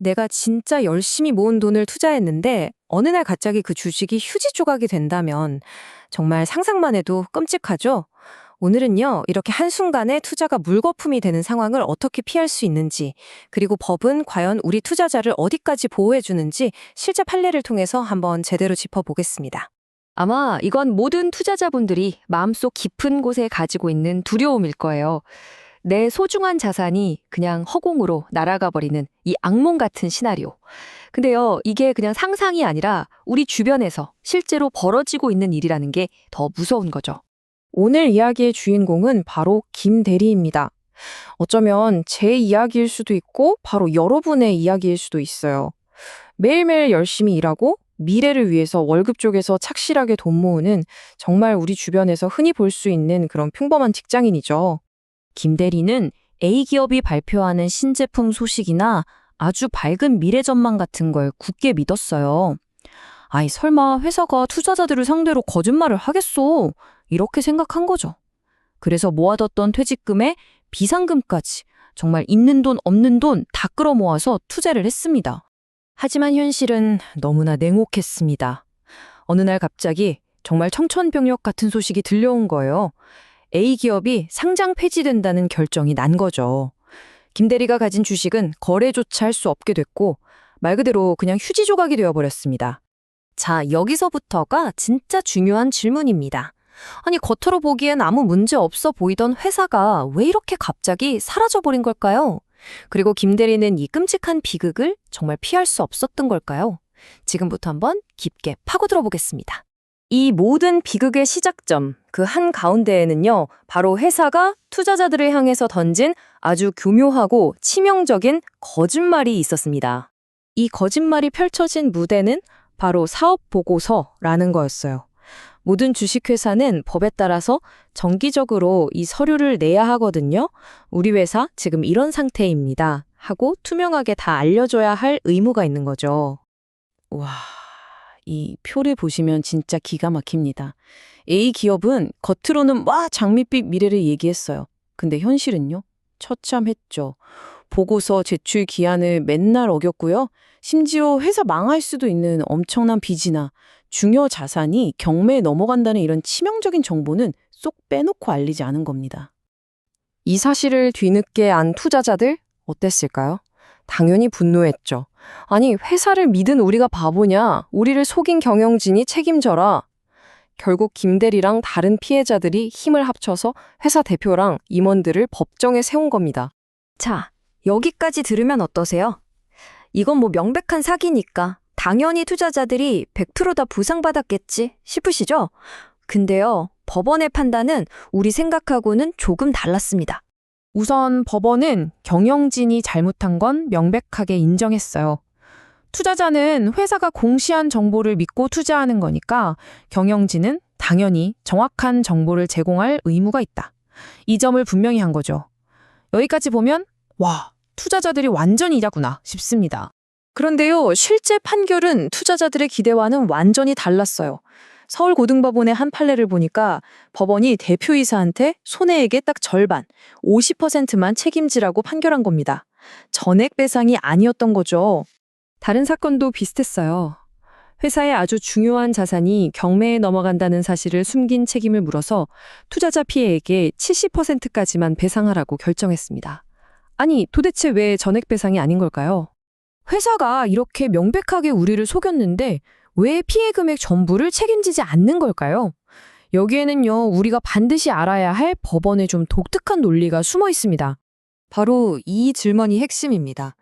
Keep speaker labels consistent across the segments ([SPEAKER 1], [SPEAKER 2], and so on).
[SPEAKER 1] 내가 진짜 열심히 모은 돈을 투자했는데 어느 날 갑자기 그 주식이 휴지 조각이 된다면 정말 상상만 해도 끔찍하죠? 오늘은요, 이렇게 한순간에 투자가 물거품이 되는 상황을 어떻게 피할 수 있는지, 그리고 법은 과연 우리 투자자를 어디까지 보호해주는지 실제 판례를 통해서 한번 제대로 짚어보겠습니다.
[SPEAKER 2] 아마 이건 모든 투자자분들이 마음속 깊은 곳에 가지고 있는 두려움일 거예요. 내 소중한 자산이 그냥 허공으로 날아가 버리는 이 악몽 같은 시나리오. 근데요, 이게 그냥 상상이 아니라 우리 주변에서 실제로 벌어지고 있는 일이라는 게 더 무서운 거죠.
[SPEAKER 1] 오늘 이야기의 주인공은 바로 김 대리입니다. 어쩌면 제 이야기일 수도 있고 바로 여러분의 이야기일 수도 있어요. 매일매일 열심히 일하고 미래를 위해서 월급 쪽에서 착실하게 돈 모으는 정말 우리 주변에서 흔히 볼 수 있는 그런 평범한 직장인이죠. 김 대리는 A기업이 발표하는 신제품 소식이나 아주 밝은 미래 전망 같은 걸 굳게 믿었어요. 아이, 설마 회사가 투자자들을 상대로 거짓말을 하겠어? 이렇게 생각한 거죠. 그래서 모아뒀던 퇴직금에 비상금까지 정말 있는 돈 없는 돈 다 끌어모아서 투자를 했습니다. 하지만 현실은 너무나 냉혹했습니다. 어느 날 갑자기 정말 청천벽력 같은 소식이 들려온 거예요. A기업이 상장 폐지된다는 결정이 난 거죠. 김 대리가 가진 주식은 거래조차 할 수 없게 됐고 말 그대로 그냥 휴지 조각이 되어버렸습니다. 자, 여기서부터가 진짜 중요한 질문입니다. 아니, 겉으로 보기엔 아무 문제 없어 보이던 회사가 왜 이렇게 갑자기 사라져버린 걸까요? 그리고 김 대리는 이 끔찍한 비극을 정말 피할 수 없었던 걸까요? 지금부터 한번 깊게 파고들어 보겠습니다. 이 모든 비극의 시작점, 그 한가운데에는요, 바로 회사가 투자자들을 향해서 던진 아주 교묘하고 치명적인 거짓말이 있었습니다. 이 거짓말이 펼쳐진 무대는 바로 사업보고서라는 거였어요. 모든 주식회사는 법에 따라서 정기적으로 이 서류를 내야 하거든요. 우리 회사 지금 이런 상태입니다. 하고 투명하게 다 알려줘야 할 의무가 있는 거죠. 와, 이 표를 보시면 진짜 기가 막힙니다. A기업은 겉으로는 와 장밋빛 미래를 얘기했어요. 근데 현실은요? 처참했죠. 보고서 제출 기한을 맨날 어겼고요. 심지어 회사 망할 수도 있는 엄청난 빚이나 중요 자산이 경매에 넘어간다는 이런 치명적인 정보는 쏙 빼놓고 알리지 않은 겁니다. 이 사실을 뒤늦게 안 투자자들 어땠을까요? 당연히 분노했죠. 아니, 회사를 믿은 우리가 바보냐? 우리를 속인 경영진이 책임져라. 결국 김 대리랑 다른 피해자들이 힘을 합쳐서 회사 대표랑 임원들을 법정에 세운 겁니다. 자, 여기까지 들으면 어떠세요? 이건 뭐 명백한 사기니까 당연히 투자자들이 100%다 보상받았겠지 싶으시죠? 근데요, 법원의 판단은 우리 생각하고는 조금 달랐습니다. 우선 법원은 경영진이 잘못한 건 명백하게 인정했어요. 투자자는 회사가 공시한 정보를 믿고 투자하는 거니까 경영진은 당연히 정확한 정보를 제공할 의무가 있다. 이 점을 분명히 한 거죠. 여기까지 보면 와, 투자자들이 완전히 이자구나 싶습니다. 그런데요, 실제 판결은 투자자들의 기대와는 완전히 달랐어요. 서울고등법원의 한 판례를 보니까 법원이 대표이사한테 손해액의 딱 절반, 50%만 책임지라고 판결한 겁니다. 전액 배상이 아니었던 거죠. 다른 사건도 비슷했어요. 회사의 아주 중요한 자산이 경매에 넘어간다는 사실을 숨긴 책임을 물어서 투자자 피해액의 70%까지만 배상하라고 결정했습니다. 아니, 도대체 왜 전액 배상이 아닌 걸까요? 회사가 이렇게 명백하게 우리를 속였는데 왜 피해 금액 전부를 책임지지 않는 걸까요? 여기에는요, 우리가 반드시 알아야 할 법원의 좀 독특한 논리가 숨어 있습니다. 바로 이 질문이 핵심입니다.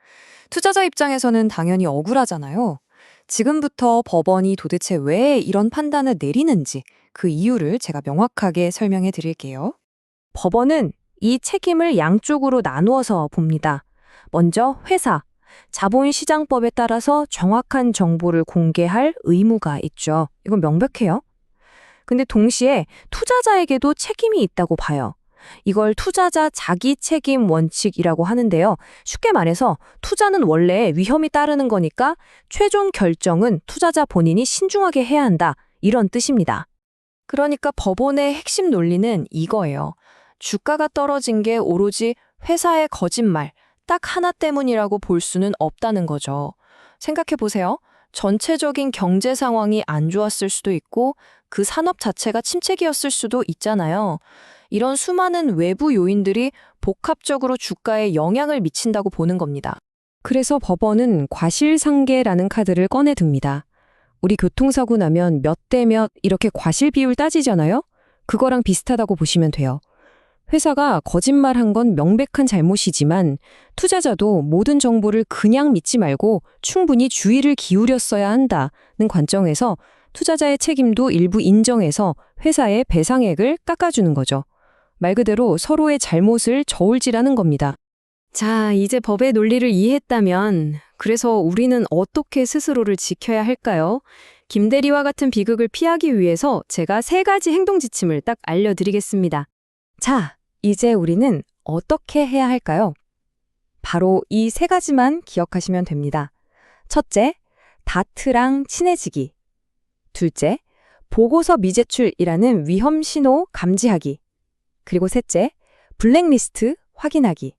[SPEAKER 1] 투자자 입장에서는 당연히 억울하잖아요. 지금부터 법원이 도대체 왜 이런 판단을 내리는지 그 이유를 제가 명확하게 설명해 드릴게요. 법원은 이 책임을 양쪽으로 나누어서 봅니다. 먼저 회사, 자본시장법에 따라서 정확한 정보를 공개할 의무가 있죠. 이건 명백해요. 근데 동시에 투자자에게도 책임이 있다고 봐요. 이걸 투자자 자기 책임 원칙이라고 하는데요. 쉽게 말해서 투자는 원래 위험이 따르는 거니까 최종 결정은 투자자 본인이 신중하게 해야 한다. 이런 뜻입니다. 그러니까 법원의 핵심 논리는 이거예요. 주가가 떨어진 게 오로지 회사의 거짓말, 딱 하나 때문이라고 볼 수는 없다는 거죠. 생각해 보세요. 전체적인 경제 상황이 안 좋았을 수도 있고 그 산업 자체가 침체기였을 수도 있잖아요. 이런 수많은 외부 요인들이 복합적으로 주가에 영향을 미친다고 보는 겁니다.
[SPEAKER 2] 그래서 법원은 과실상계라는 카드를 꺼내 듭니다. 우리 교통사고 나면 몇 대 몇 이렇게 과실 비율 따지잖아요? 그거랑 비슷하다고 보시면 돼요. 회사가 거짓말한 건 명백한 잘못이지만 투자자도 모든 정보를 그냥 믿지 말고 충분히 주의를 기울였어야 한다는 관점에서 투자자의 책임도 일부 인정해서 회사의 배상액을 깎아주는 거죠. 말 그대로 서로의 잘못을 저울질하는 겁니다.
[SPEAKER 1] 자, 이제 법의 논리를 이해했다면 그래서 우리는 어떻게 스스로를 지켜야 할까요? 김대리와 같은 비극을 피하기 위해서 제가 3가지 행동 지침을 딱 알려드리겠습니다.
[SPEAKER 2] 자, 이제 우리는 어떻게 해야 할까요? 바로 이 3가지만 기억하시면 됩니다. 첫째, 다트랑 친해지기. 둘째, 보고서 미제출이라는 위험 신호 감지하기. 그리고 셋째, 블랙리스트 확인하기.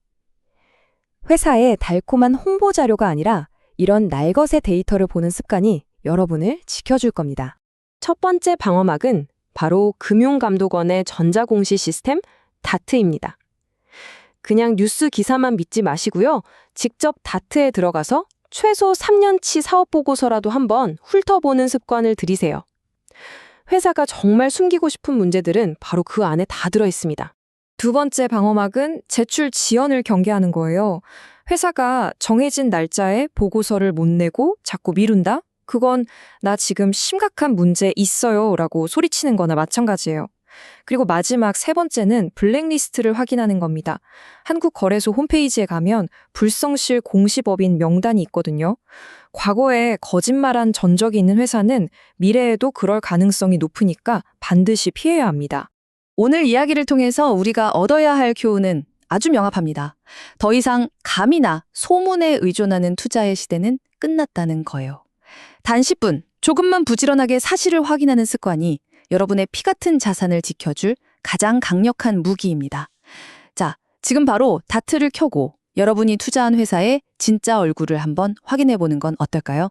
[SPEAKER 2] 회사의 달콤한 홍보 자료가 아니라 이런 날것의 데이터를 보는 습관이 여러분을 지켜줄 겁니다.
[SPEAKER 1] 첫 번째 방어막은 바로 금융감독원의 전자공시 시스템 다트입니다. 그냥 뉴스 기사만 믿지 마시고요. 직접 다트에 들어가서 최소 3년치 사업보고서라도 한번 훑어보는 습관을 들이세요. 회사가 정말 숨기고 싶은 문제들은 바로 그 안에 다 들어있습니다. 두 번째 방어막은 제출 지연을 경계하는 거예요. 회사가 정해진 날짜에 보고서를 못 내고 자꾸 미룬다? 그건 나 지금 심각한 문제 있어요 라고 소리치는 거나 마찬가지예요. 그리고 마지막 3번째는 블랙리스트를 확인하는 겁니다. 한국거래소 홈페이지에 가면 불성실 공시법인 명단이 있거든요. 과거에 거짓말한 전적이 있는 회사는 미래에도 그럴 가능성이 높으니까 반드시 피해야 합니다.
[SPEAKER 2] 오늘 이야기를 통해서 우리가 얻어야 할 교훈은 아주 명확합니다. 더 이상 감이나 소문에 의존하는 투자의 시대는 끝났다는 거예요. 단 10분, 조금만 부지런하게 사실을 확인하는 습관이 여러분의 피 같은 자산을 지켜줄 가장 강력한 무기입니다. 자, 지금 바로 다트를 켜고 여러분이 투자한 회사의 진짜 얼굴을 한번 확인해 보는 건 어떨까요?